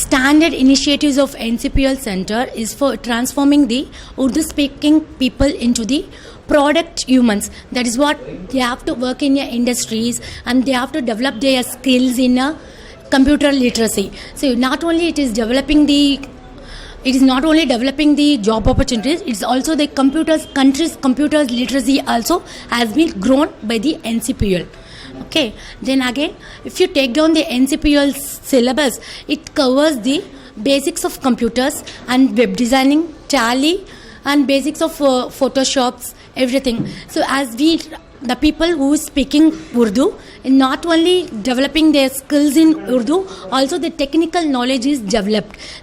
Standard initiatives of NCPL Center is for transforming the Urdu speaking people into the product humans. That is what they have to work in their industries and they have to develop their skills in computer literacy. So not only it is not only developing the job opportunities, it's also the country's computer literacy also has been grown by the NCPL. Okay, then again, if you take down the NCPL syllabus, it covers the basics of computers and web designing, Tally, and basics of Photoshops, everything. So as the people who is speaking Urdu, not only developing their skills in Urdu, also the technical knowledge is developed.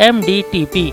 MDTP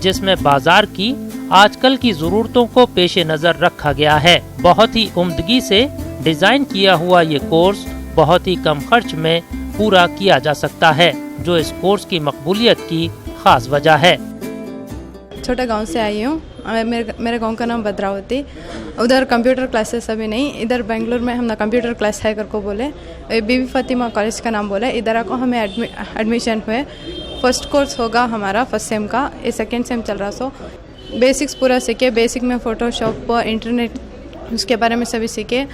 جس میں بازار کی آج کل کی ضرورتوں کو پیش نظر رکھا گیا ہے. بہت ہی عمدگی سے ڈیزائن کیا ہوا یہ کورس بہت ہی کم خرچ میں پورا کیا جا سکتا ہے، جو اس کورس کی مقبولیت کی خاص وجہ ہے. چھوٹے گاؤں سے آئی ہوں. میرے گاؤں کا نام بدراوتی. ادھر کمپیوٹر کلاسز ابھی نہیں. ادھر بنگلور میں ہم نے کمپیوٹر کلاس ہے کر کو بولے. بی بی فاطمہ کالج کا نام بولے. ادھر کو ہمیں ایڈمیشن ہوئے. فرسٹ کورس ہوگا ہمارا فرسٹ سیم کا. یہ سیکنڈ سیم چل رہا. سو بیسکس پورا سیکھے. بیسک میں فوٹو شاپ انٹرنیٹ اس کے بارے میں سبھی سیکھے.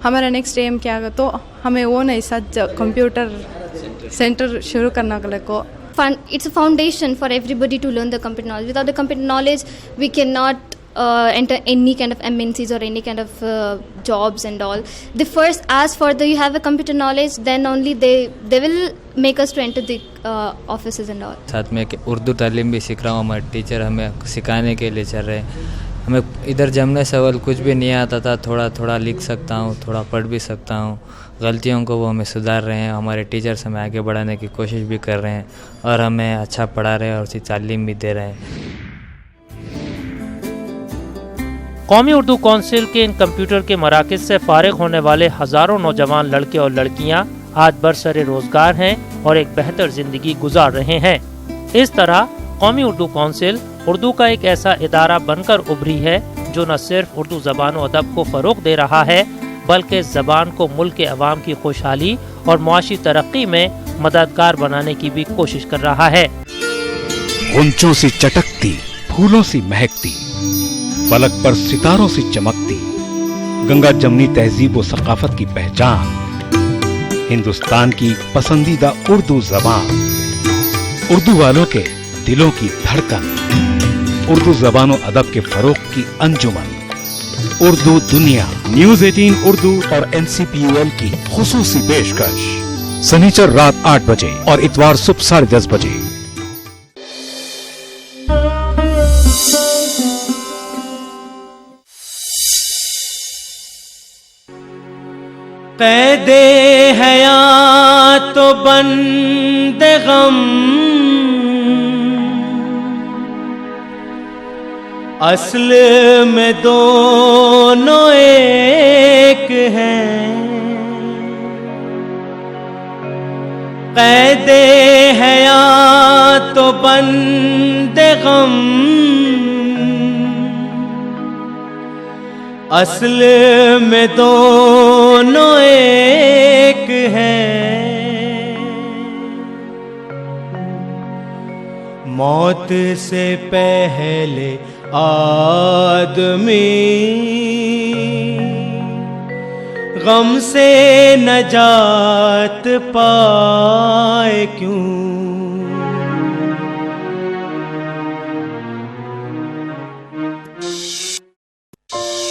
ہمارا نیکسٹ ایم کیا ہوگا تو ہمیں وہ نہیں ساتھ کمپیوٹر سینٹر شروع کرنا کو. It's a foundation for everybody to learn the computer knowledge. Without the computer knowledge, we cannot enter any kind of MNCs or any kind of jobs and all. They first ask for you have a computer knowledge, then only they will make us to enter the offices and all. ساتھ میں اردو تعلیم بھی سیکھ رہا ہوں. ہمارے teacher ہمیں سکھانے کے لیے چل رہے ہیں. ہمیں ادھر جمنے سوال کچھ بھی نہیں آتا تھا. تھوڑا تھوڑا لکھ سکتا ہوں, تھوڑا پڑھ بھی سکتا ہوں. غلطیوں کو وہ ہمیں سدھار رہے ہیں. ہمارے ٹیچرس ہمیں آگے بڑھانے کی کوشش بھی کر رہے ہیں اور ہمیں اچھا پڑھا رہے ہیں اور اسی تعلیم بھی دے رہے ہیں. قومی اردو کونسل کے ان کمپیوٹر کے مراکز سے فارغ ہونے والے ہزاروں نوجوان لڑکے اور لڑکیاں آج برسر روزگار ہیں اور ایک بہتر زندگی گزار رہے ہیں. اس طرح قومی اردو کونسل اردو کا ایک ایسا ادارہ بن کر ابھری ہے جو نہ صرف اردو زبان و ادب کو فروغ دے رہا ہے بلکہ زبان کو ملک کے عوام کی خوشحالی اور معاشی ترقی میں مددگار بنانے کی بھی کوشش کر رہا ہے. غنچوں سے چٹکتی, پھولوں سے مہکتی, فلک پر ستاروں سے چمکتی, گنگا جمنی تہذیب و ثقافت کی پہچان, ہندوستان کی پسندیدہ اردو زبان, اردو والوں کے دلوں کی دھڑکن, اردو زبان و ادب کے فروغ کی انجمن, اردو دنیا. نیوز 18 اردو اور NCPUL کی خصوصی پیشکش سنیچر رات 8 بجے اور اتوار صبح 10:30 بجے. قید حیات تو بند غم, اصل میں دونوں ایک ہیں. قید حیات تو بند غم, اصل میں دونوں ایک ہیں. موت سے پہلے آدمی غم سے نجات پائے کیوں.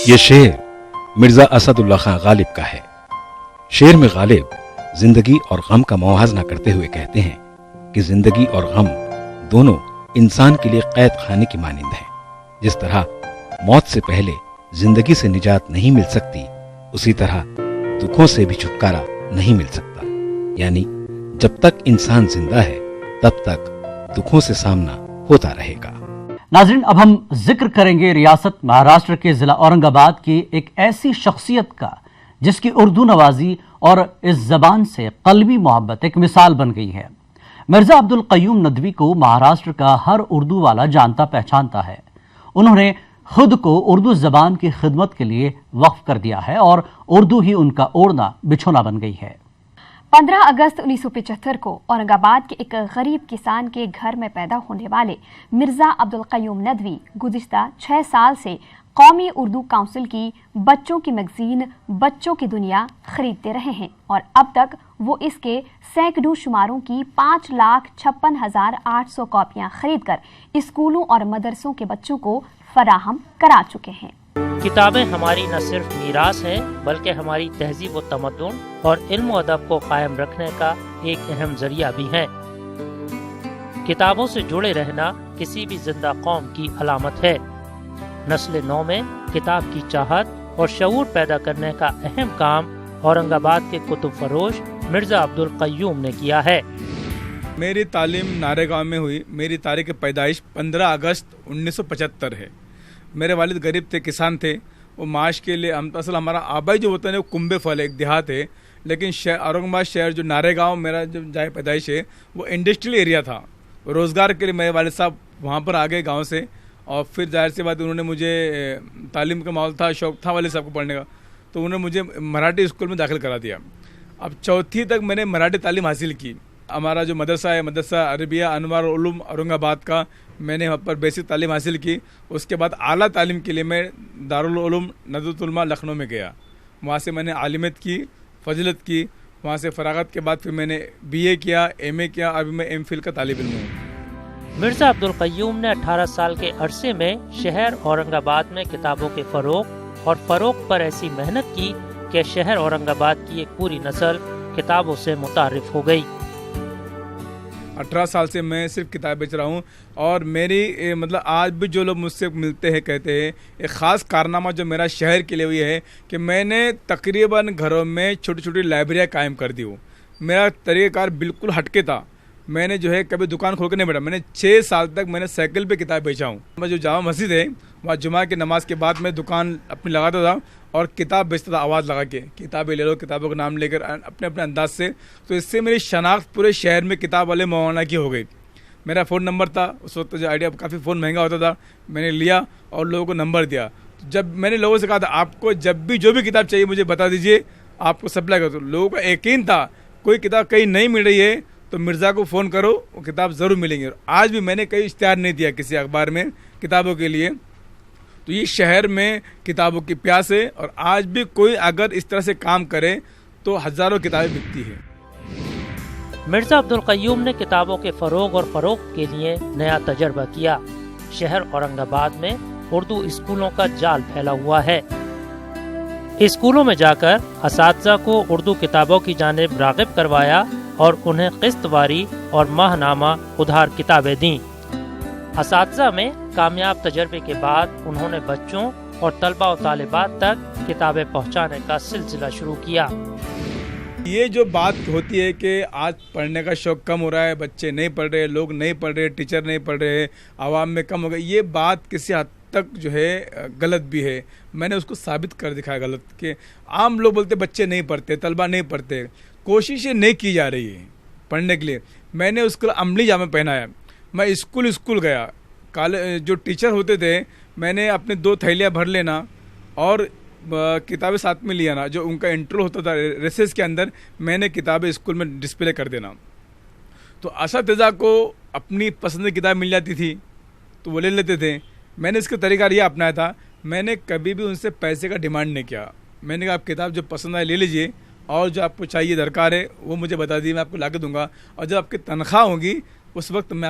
یہ شعر مرزا اسد اللہ خان غالب کا ہے. شعر میں غالب زندگی اور غم کا موازنہ کرتے ہوئے کہتے ہیں کہ زندگی اور غم دونوں انسان کے لیے قید خانے کی مانند ہیں. جس طرح موت سے پہلے زندگی سے نجات نہیں مل سکتی, اسی طرح دکھوں سے بھی چھٹکارا نہیں مل سکتا. یعنی جب تک انسان زندہ ہے تب تک دکھوں سے سامنا ہوتا رہے گا. ناظرین, اب ہم ذکر کریں گے ریاست مہاراشٹر کے ضلع اورنگ آباد کی ایک ایسی شخصیت کا جس کی اردو نوازی اور اس زبان سے قلبی محبت ایک مثال بن گئی ہے. مرزا عبدالقیوم ندوی کو مہاراشٹر کا ہر اردو والا جانتا پہچانتا ہے. انہوں نے خود کو اردو زبان کی خدمت کے لیے وقف کر دیا ہے اور اردو ہی ان کا اوڑھنا بچھونا بن گئی ہے. 15 اگست 1975 کو اورنگ آباد کے ایک غریب کسان کے گھر میں پیدا ہونے والے مرزا عبدالقیوم ندوی گزشتہ 6 سال سے قومی اردو کونسل کی بچوں کی میگزین بچوں کی دنیا خریدتے رہے ہیں اور اب تک وہ اس کے سینکڑوں شماروں کی 5,56,800 کاپیاں خرید کر اسکولوں اور مدرسوں کے بچوں کو فراہم کرا چکے ہیں. کتابیں ہماری نہ صرف میراث ہیں بلکہ ہماری تہذیب و تمدن اور علم و ادب کو قائم رکھنے کا ایک اہم ذریعہ بھی ہیں. کتابوں سے جڑے رہنا کسی بھی زندہ قوم کی علامت ہے. نسل نو میں کتاب کی چاہت اور شعور پیدا کرنے کا اہم کام اورنگ آباد کے کتب فروش مرزا عبدالقیوم نے کیا ہے. میری تعلیم نارے گاؤں میں ہوئی. میری تاریخ پیدائش 15 اگست 1975 ہے. میرے والد غریب تھے, کسان تھے. وہ معاش کے لیے اصل ہمارا آبائی جو ہوتا ہے وہ کنبے فل ہے, ایک دیہات ہے. لیکن اورنگ آباد شہر جو نارے گاؤں میرا جو جائے پیدائش ہے وہ انڈسٹریل ایریا تھا. روزگار کے لیے میرے والد صاحب وہاں پر آ گئے گاؤں سے, اور پھر ظاہر سی بات انہوں نے مجھے تعلیم کا ماحول تھا, شوق تھا والد صاحب کو پڑھنے کا, تو انہوں نے مجھے مراٹھی اسکول میں داخل کرا دیا. اب چوتھی تک میں نے مراٹھی تعلیم حاصل کی. ہمارا جو مدرسہ ہے مدرسہ عربیہ انوار العلوم اورنگ آباد کا, میں نے وہاں پر بیسک تعلیم حاصل کی. اس کے بعد اعلیٰ تعلیم کے لیے میں دارالعلوم ندوۃ العلماء لکھنؤ میں گیا. وہاں سے میں نے عالمیت کی, فضیلت کی. وہاں سے فراغت کے بعد پھر میں نے BA کیا, MA کیا, ابھی میں MPhil کا طالب علم ہوں. مرزا عبدالقیوم نے 18 سال کے عرصے میں شہر اورنگ آباد میں کتابوں کے فروغ اور فروغ پر ایسی محنت کی کہ شہر اورنگ آباد کی ایک پوری نسل کتابوں سے متعارف ہو گئی. 18 سال سے میں صرف کتاب بیچ رہا ہوں, اور میری مطلب آج بھی جو لوگ مجھ سے ملتے ہیں کہتے ہیں ایک خاص کارنامہ جو میرا شہر کے لیے ہوئی ہے کہ میں نے تقریباً گھروں میں چھوٹی چھوٹی لائبریریاں قائم کر دی ہوں. میرا طریقہ کار بالکل ہٹکے تھا. میں نے جو ہے کبھی دکان کھول کے نہیں بیٹھا. میں نے 6 سال تک میں نے سائیکل پہ کتاب بیچا ہوں. میں جو جامع مسجد ہے وہاں جمعہ کی نماز کے بعد میں دکان اپنی لگاتا تھا اور کتاب بیچتا تھا, آواز لگا کے کتابیں لے لو, کتابوں کا نام لے کر اپنے اپنے انداز سے. تو اس سے میری شناخت پورے شہر میں کتاب والے مولانا کی ہو گئی. میرا فون نمبر تھا اس وقت, جو آئیڈیا کافی فون مہنگا ہوتا تھا, میں نے لیا اور لوگوں کو نمبر دیا. جب میں نے لوگوں سے کہا تھا آپ کو جب بھی جو بھی کتاب چاہیے مجھے بتا دیجیے, آپ کو سپلائی کر دو. لوگوں کا یقین تھا کوئی کتاب کہیں نہیں مل رہی ہے تو مرزا کو فون کرو, وہ کتاب ضرور ملیں گی. اور آج بھی میں نے کئی اشتہار نہیں دیا کسی اخبار میں کتابوں کے لیے. تو یہ شہر میں کتابوں کی پیاس ہے, اور آج بھی کوئی اگر اس طرح سے کام کرے تو ہزاروں کتابیں بکتی ہیں. مرزا عبدالقیوم نے کتابوں کے فروغ اور فروخت کے لیے نیا تجربہ کیا. شہر اورنگ آباد میں اردو اسکولوں کا جال پھیلا ہوا ہے. اسکولوں میں جا کر اساتذہ کو اردو کتابوں کی جانب راغب کروایا اور انہیں قسط واری اور ماہ نامہ ادھار کتابیں دیں. اساتذہ میں کامیاب تجربے کے بعد انہوں نے بچوں اور طلبہ و طالبات تک کتابیں پہنچانے کا سلسلہ شروع کیا. یہ جو بات ہوتی ہے کہ آج پڑھنے کا شوق کم ہو رہا ہے, بچے نہیں پڑھ رہے, لوگ نہیں پڑھ رہے, ٹیچر نہیں پڑھ رہے, عوام میں کم ہو گئے, یہ بات کسی حد تک جو ہے غلط بھی ہے. میں نے اس کو ثابت کر دکھایا غلط, کہ عام لوگ بولتے بچے نہیں پڑھتے, طلبہ نہیں پڑھتے, کوششیں نہیں کی جا رہی ہیں پڑھنے کے لیے. میں نے اس کو عملی جامہ پہنایا. میں اسکول گیا, جو ٹیچر ہوتے تھے میں نے اپنے 2 تھیلیاں بھر لینا اور کتابیں ساتھ میں لے آنا. جو ان کا انٹرول ہوتا تھا ریسیس کے اندر, میں نے کتابیں اسکول میں ڈسپلے کر دینا. تو اساتذہ کو اپنی پسند کی کتاب مل جاتی تھی تو وہ لے لیتے تھے. میں نے اس کا طریقہ یہ اپنایا تھا, میں نے کبھی بھی ان سے پیسے کا ڈیمانڈ نہیں کیا. میں نے کہا آپ کتاب جو پسند آئے لے لیجئے, اور جو آپ کو چاہیے درکار ہے وہ مجھے بتا دیجیے, میں آپ کو لا کے دوں گا, اور جب آپ کی تنخواہ ہوگی اس وقت میں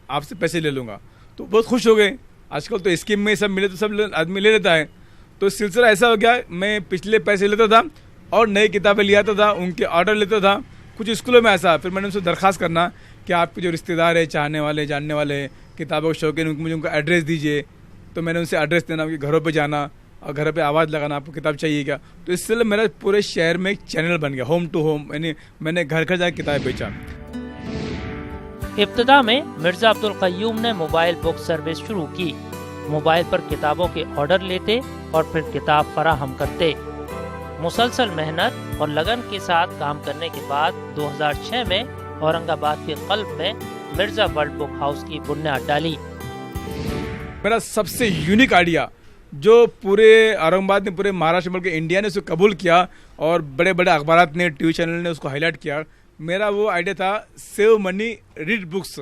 آپ سے پیسے لے لوں گا. تو بہت خوش ہو گئے. آج کل تو اسکیم میں سب ملے تو سب آدمی لے لیتا ہے. تو سلسلہ ایسا ہو گیا, میں پچھلے پیسے لیتا تھا اور نئی کتابیں لے آتا تھا, ان کے آرڈر لیتا تھا. کچھ اسکولوں میں ایسا, پھر میں نے ان سے درخواست کرنا کہ آپ کے جو رشتہ دار ہیں, چاہنے والے, جاننے والے, کتابوں کے شوقین, مجھے ان کا ایڈریس دیجیے. تو میں نے ان سے ایڈریس دینا, ان کے گھروں پہ جانا اور گھر پہ آواز لگانا, آپ کو کتاب چاہیے کیا. تو اس سے میرا پورے شہر میں ایک چینل بن گیا, ہوم ٹو ہوم, یعنی میں نے گھر گھر جا کے کتابیں بیچا. ابتدا میں مرزا عبدالقیوم نے موبائل بک سروس شروع کی. موبائل پر کتابوں کے آرڈر لیتے اور پھر کتاب فراہم کرتے. مسلسل محنت اور لگن کے ساتھ کام کرنے کے بعد 2006 میں اورنگ آباد کے قلب میں مرزا ورلڈ بک ہاؤس کی بنیاد ڈالی. میرا سب سے یونیک آئیڈیا جو پورے اورنگ آباد نے, پورے مہاراشٹر بلکہ انڈیا نے اس کو قبول کیا, اور بڑے بڑے اخبارات نے, ٹی وی چینل نے اس کو ہائی لائٹ کیا. میرا وہ آئیڈیا تھا سیو منی ریڈ بکس.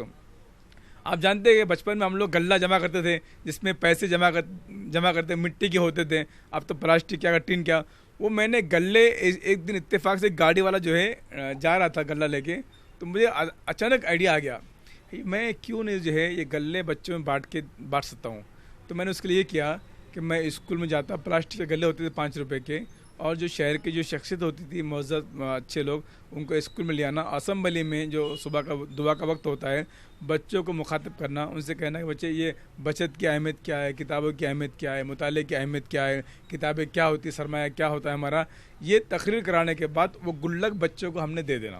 آپ جانتے ہیں کہ بچپن میں ہم لوگ غلہ جمع کرتے تھے جس میں پیسے جمع کرتے, مٹی کے ہوتے تھے, اب تو پلاسٹک کیا, ٹین کیا. وہ میں نے غلے, ایک دن اتفاق سے گاڑی والا جو ہے جا رہا تھا غلہ لے کے, تو مجھے اچانک آئیڈیا آ گیا, میں کیوں نہیں جو ہے یہ غلے بچوں میں بانٹ سکتا ہوں. تو میں نے اس کے لیے یہ کیا کہ میں اسکول میں جاتا, پلاسٹک کے غلے ہوتے تھے 5 روپے کے, اور جو شہر کی جو شخصیت ہوتی تھی, معزز اچھے لوگ, ان کو اسکول میں لے آنا. اسمبلی میں جو صبح کا دعا کا وقت ہوتا ہے, بچوں کو مخاطب کرنا, ان سے کہنا کہ بچے یہ بچت کی اہمیت کیا ہے, کتابوں کی اہمیت کیا ہے, مطالعے کی اہمیت کیا ہے, کتابیں کیا ہوتی ہے, سرمایہ کیا ہوتا ہے ہمارا. یہ تقریر کرانے کے بعد وہ گلک بچوں کو ہم نے دے دینا.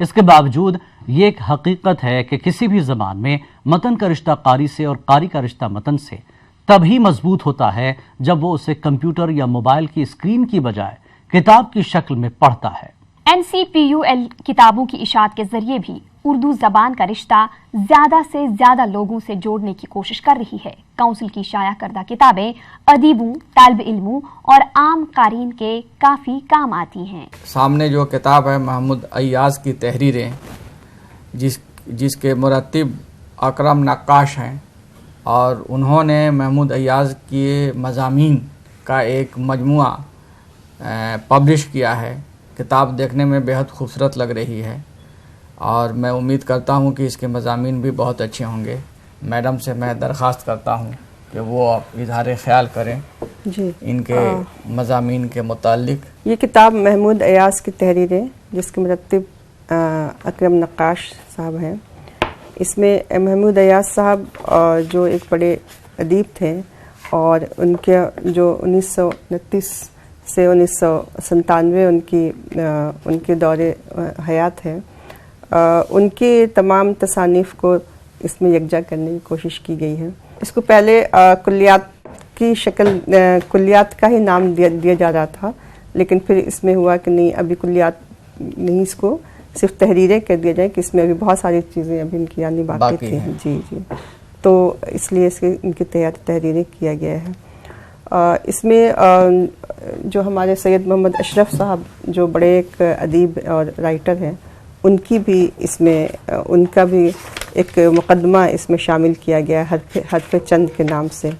اس کے باوجود یہ ایک حقیقت ہے کہ کسی بھی زبان میں متن کا رشتہ قاری سے اور قاری کا رشتہ متن سے تبھی مضبوط ہوتا ہے جب وہ اسے کمپیوٹر یا موبائل کی اسکرین کی بجائے کتاب کی شکل میں پڑھتا ہے۔ NCPUL کتابوں کی اشاعت کے ذریعے بھی اردو زبان کا رشتہ زیادہ سے زیادہ لوگوں سے جوڑنے کی کوشش کر رہی ہے۔ کونسل کی شائع کردہ کتابیں ادیبوں، طالب علموں اور عام قارئین کے کافی کام آتی ہیں۔ سامنے جو کتاب ہے محمود ایاز کی تحریریں، جس کے مرتب اکرم نقاش ہیں، اور انہوں نے محمود ایاز کے مضامین کا ایک مجموعہ پبلش کیا ہے۔ کتاب دیکھنے میں بہت خوبصورت لگ رہی ہے اور میں امید کرتا ہوں کہ اس کے مضامین بھی بہت اچھے ہوں گے۔ میڈم سے میں درخواست کرتا ہوں کہ وہ اظہار خیال کریں جی ان کے مضامین کے متعلق۔ یہ کتاب محمود ایاز کی تحریریں، جس کے مرتب اکرم نقاش صاحب ہیں۔ اس میں محمود ایاز صاحب جو ایک بڑے ادیب تھے اور ان کے جو 1929 سے 1997 ان کے دور حیات ہے، ان کی تمام تصانیف کو اس میں یکجا کرنے کی کوشش کی گئی ہے۔ اس کو پہلے کلیات کا ہی نام دیا جا رہا تھا، لیکن پھر اس میں ہوا کہ نہیں، ابھی کلیات نہیں، اس کو صرف تحریریں کر دیا جائے کہ اس میں ابھی بہت ساری چیزیں ابھی ان کی آنی باقی تھیں۔ جی تو اس لیے ان کی تحریریں کیا گیا ہے۔ اس میں جو ہمارے سید محمد اشرف صاحب جو بڑے ایک ادیب اور رائٹر ہیں، ان کی بھی اس میں ان کا بھی ایک مقدمہ اس میں شامل کیا گیا ہے حرف چند کے نام سے،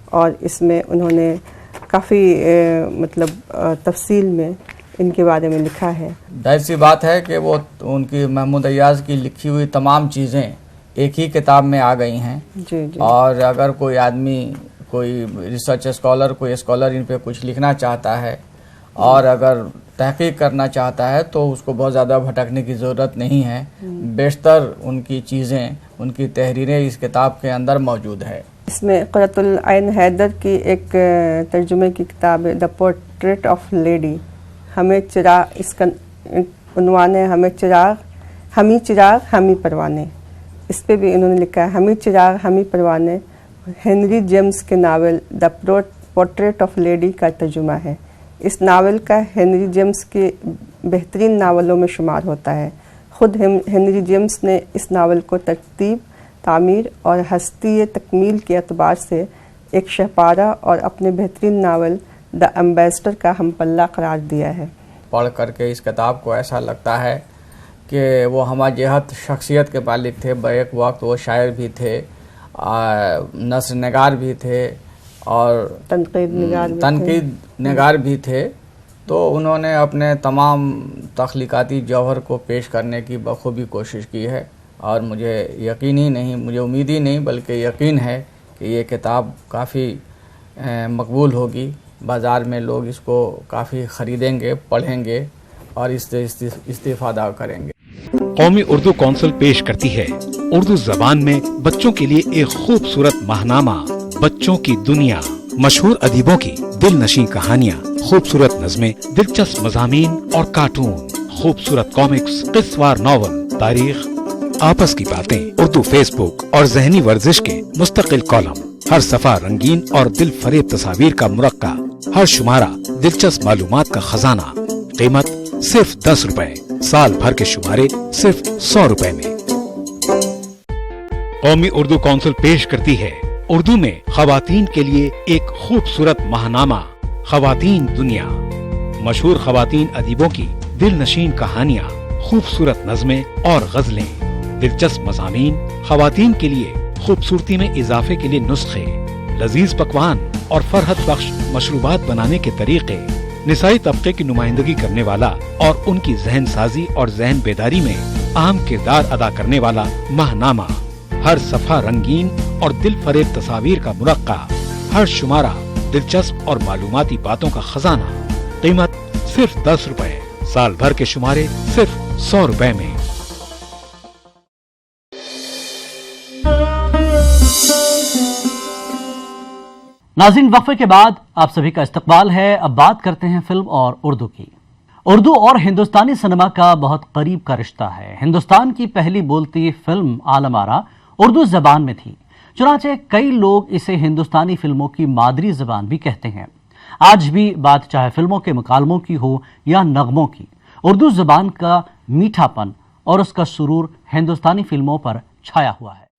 اور اس میں انہوں نے کافی تفصیل میں ان کے بارے میں لکھا ہے۔ ظاہر سی بات ہے کہ وہ ان کی محمود ایاز کی لکھی ہوئی تمام چیزیں ایک ہی کتاب میں آ گئی ہیں۔ جی اور اگر کوئی آدمی، کوئی ریسرچ اسکالر، کوئی اسکالر ان پہ کچھ لکھنا چاہتا ہے اور اگر تحقیق کرنا چاہتا ہے تو اس کو بہت زیادہ بھٹکنے کی ضرورت نہیں ہے۔ بیشتر ان کی چیزیں، ان کی تحریریں اس کتاب کے اندر موجود ہے۔ اس میں قرۃ العین حیدر کی ایک ترجمے کی کتاب ہے، دا پورٹریٹ آف لیڈی، ہمیں چراغ، اس کا عنوان ہے ہمیں چراغ، ہمیں پروانے۔ اس پہ بھی انہوں نے لکھا ہے ہمیں چراغ ہمیں پروانے، ہنری جیمز کے novel the portrait of lady کا ترجمہ ہے۔ اس ناول کا ہنری جیمز کے بہترین ناولوں میں شمار ہوتا ہے۔ خود ہنری جیمز نے اس ناول کو ترتیب، تعمیر اور ہستی تکمیل کے اعتبار سے ایک شہپارہ اور اپنے بہترین ناول دا ایمبیسڈر کا ہم پلہ قرار دیا ہے۔ پڑھ کر کے اس کتاب کو ایسا لگتا ہے کہ وہ ہمہ جہت شخصیت کے مالک تھے، بیک وقت وہ شاعر بھی تھے، نثر نگار بھی تھے اور تنقید نگار بھی تھے۔ تو انہوں نے اپنے تمام تخلیقاتی جوہر کو پیش کرنے کی بخوبی کوشش کی ہے، اور مجھے امید ہی نہیں بلکہ یقین ہے کہ یہ کتاب کافی مقبول ہوگی، بازار میں لوگ اس کو کافی خریدیں گے، پڑھیں گے اور اس سے استفادہ کریں گے۔ قومی اردو کونسل پیش کرتی ہے اردو زبان میں بچوں کے لیے ایک خوبصورت ماہنامہ بچوں کی دنیا، مشہور ادیبوں کی دل نشیں کہانیاں، خوبصورت نظمیں، دلچسپ مضامین اور کارٹون، خوبصورت کامکس، قصہ وار ناول، تاریخ، آپس کی باتیں، اردو فیس بک اور ذہنی ورزش کے مستقل کالم، ہر صفحہ رنگین اور دل فریب تصاویر کا مرقع، ہر شمارہ دلچسپ معلومات کا خزانہ، قیمت صرف 10 روپے، سال بھر کے شمارے صرف 100 روپے میں۔ قومی اردو کونسل پیش کرتی ہے اردو میں خواتین کے لیے ایک خوبصورت ماہنامہ خواتین دنیا، مشہور خواتین ادیبوں کی دل نشین کہانیاں، خوبصورت نظمیں اور غزلیں، دلچسپ مضامین، خواتین کے لیے خوبصورتی میں اضافے کے لیے نسخے، لذیذ پکوان اور فرحت بخش مشروبات بنانے کے طریقے، نسائی طبقے کی نمائندگی کرنے والا اور ان کی ذہن سازی اور ذہن بیداری میں اہم کردار ادا کرنے والا ماہنامہ، ہر صفحہ رنگین اور دل فریب تصاویر کا مرقع، ہر شمارہ دلچسپ اور معلوماتی باتوں کا خزانہ، قیمت صرف 10 روپے، سال بھر کے شمارے صرف 100 روپے میں۔ ناظرین، وقفے کے بعد آپ سبھی کا استقبال ہے۔ اب بات کرتے ہیں فلم اور اردو کی۔ اردو اور ہندوستانی سینما کا بہت قریب کا رشتہ ہے۔ ہندوستان کی پہلی بولتی فلم عالم آرا اردو زبان میں تھی، چنانچہ کئی لوگ اسے ہندوستانی فلموں کی مادری زبان بھی کہتے ہیں۔ آج بھی بات چاہے فلموں کے مکالموں کی ہو یا نغموں کی، اردو زبان کا میٹھا پن اور اس کا سرور ہندوستانی فلموں پر چھایا ہوا ہے۔